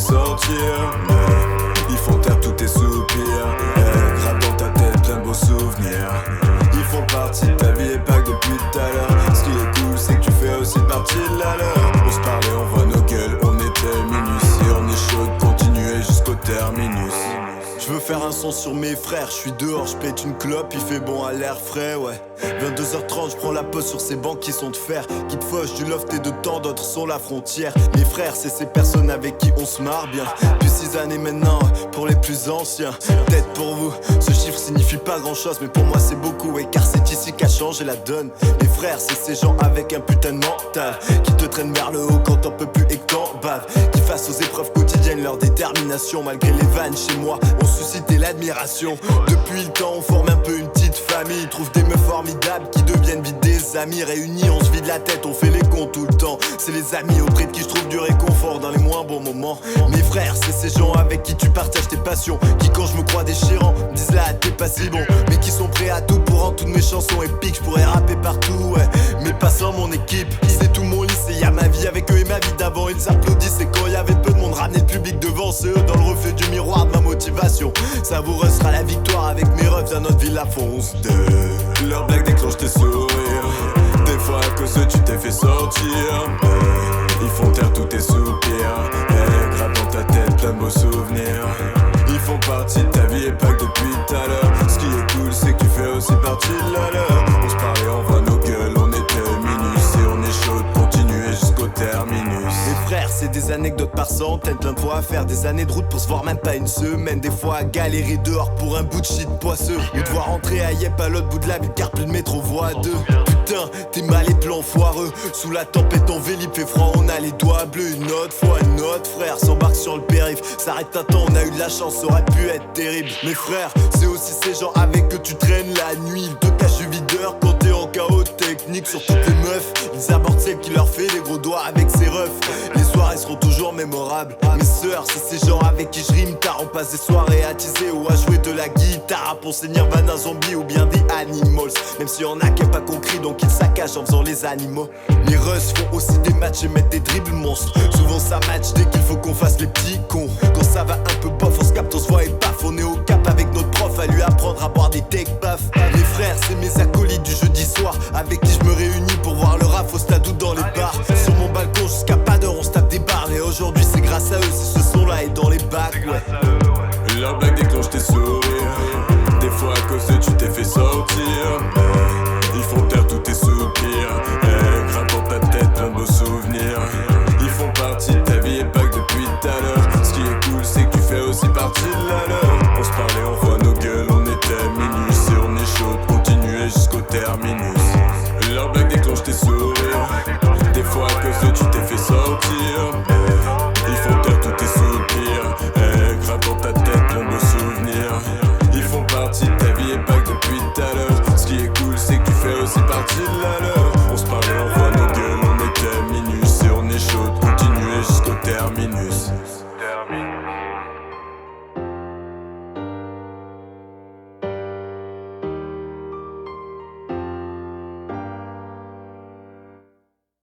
sortir, mais ils font taire tous tes soupirs. Gratte dans ta tête plein de beaux souvenirs. Ils font partie de ta vie et pas que depuis tout à l'heure. Ce qui est cool c'est que tu fais aussi partie de la leur. On se parlait, on voit nos gueules, on était minus. Si on est chaud de continuer jusqu'au terminus. Je veux faire un son sur mes frères, je suis dehors, je pète une clope, il fait bon à l'air frais, ouais. 22h30, je prends la pause sur ces bancs qui sont de fer, qui te fauchent du loft et de temps, d'autres sont la frontière. Mes frères, c'est ces personnes avec qui on se marre bien. Depuis 6 années maintenant, pour les plus anciens. Peut-être pour vous, ce chiffre signifie pas grand chose, mais pour moi c'est beaucoup, ouais, car c'est ici qu'a changé la donne. Mes frères, c'est ces gens avec un putain de mental, qui te traînent vers le haut quand t'en peux plus et que t'en baves. Qui face aux épreuves quotidiennes, leur détermination, malgré les vannes chez moi, on suscité l'admiration. Depuis le temps on forme un peu une petite famille, trouve des meufs formidables qui deviennent vite des amis. Réunis on se vide la tête, on fait les cons tout le temps. C'est les amis auprès de qui je trouve du réconfort dans les moins bons moments. Mes frères c'est ces gens avec qui tu partages tes passions, qui quand je me crois déchirant me disent là t'es pas si bon, mais qui sont prêts à tout pour rendre toutes mes chansons épiques. Je pourrais rapper partout ouais, mais pas sans mon équipe. C'est tout mon lycée, y'a ma vie avec eux et ma vie d'avant. Ils applaudissent et quand y'avait peu de monde ramener le public devant, c'est eux dans le reflet du miroir de ma motivation. Savoureuse sera la victoire avec mes refs dans notre ville à fonce de. Leur blague déclenche tes sourires. Des fois à cause de tu t'es fait sortir, ils font taire tous tes soupirs. Gratte dans ta tête plein de beaux souvenirs. Ils font partie de ta vie et pas que depuis tout à l'heure. Ce qui est cool c'est que tu fais aussi partie de la leur. On se parlait, on voit nos gueules, on était minus. Et on est chaud de continuer jusqu'au terminus. Mes frères c'est des anecdotes par centaines, plein de fois à faire des années de route pour se voir même pas une semaine. Des fois à galérer dehors pour un bout de shit poisseux, ou devoir rentrer à Yep à l'autre bout de la ville car plus de métro voie 2. Putain t'es mal et plans foireux, sous la tempête en vélib fait froid, on a les doigts bleus. Une autre fois notre frère s'embarque sur le périph', s'arrête un temps, on a eu de la chance, ça aurait pu être terrible. Mes frères c'est aussi ces gens avec que tu traînes la nuit, ils te cachent du videur quand t'es en chaos technique. Sur toutes les meufs, ils abordent celle qui leur fait des gros doigts avec ses refs. Les soirées seront toujours mémorables. Mes sœurs, c'est ces gens avec qui je rime tard. On passe des soirées à teaser ou à jouer de la guitare, à poncer Nirvana, Zombie ou bien des Animals. Même s'il y en a qui n'aiment pas qu'on crie, donc ils saccagent en faisant les animaux. Les Russes font aussi des matchs et mettent des dribbles monstres. Souvent ça match dès qu'il faut qu'on fasse les petits cons. Quand ça va un peu bof, on se capte, on se voit et paf. On est au cap avec notre prof à lui apprendre à boire des tech paf. Mes frères, c'est mes acolytes du jeudi soir, avec qui je me réunis pour voir le rap au stade ou dans les bars. Sur mon balcon jusqu'à pas d'heure on se tape des barres. Et aujourd'hui c'est grâce à eux si ce son là est dans les bacs, ouais. Leur blague déclenche tes sourires. Des fois à cause de tu t'es fait sortir, ils font taire tous tes soupirs. Gratte dans ta tête plein de beaux souvenirs. Ils font partie de ta vie et pas que depuis tout à l'heure. Ce qui est cool c'est que tu fais aussi partie de la leur. On se parlait, on voit nos gueules, on était minus. Et on est chaud de continuer jusqu'au terminus. Leur blague déclenche tes sourires. Des fois à cause de tu t'es fait sortir, ils font taire tous tes soupirs. Gratte dans ta tête plein de beaux souvenirs. Ils font partie de ta vie et pas que depuis tout à l'heure. Ce qui est cool c'est que tu fais aussi partie de la leur. On se parlait, on voit nos gueules, on était minus. Et on est chaud de continuer jusqu'au terminus.